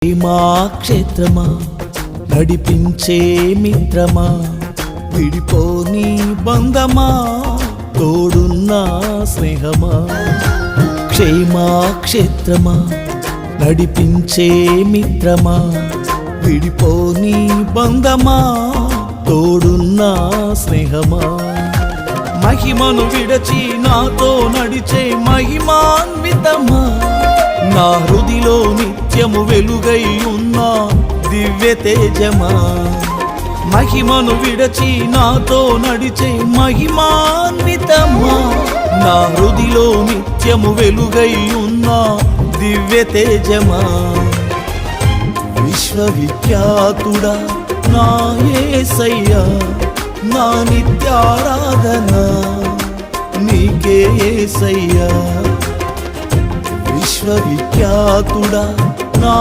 మా క్షేత్రమా నడిపించే మిత్రమా విడిపోని బంధమా తోడున్న స్నేహమా క్షేత్రమా నడిపించే మిత్రమా విడిపోని బంధమా తోడున్న స్నేహమా మహిమను విడచి నాతో నడిచే మహిమాన్వితమా నా హృదిలో నిత్యము వెలుగై ఉన్న దివ్య తేజమా మహిమను విడచి నాతో నడిచే మహిమాన్వితమా నా హృదిలో నిత్యము వెలుగై ఉన్న దివ్య తేజమా విశ్వవిఖ్యాతుడా నా యేసయ్యా నా నిత్యారాధన నీకే యేసయ్యా విశ్వవిఖ్యాతుడా నా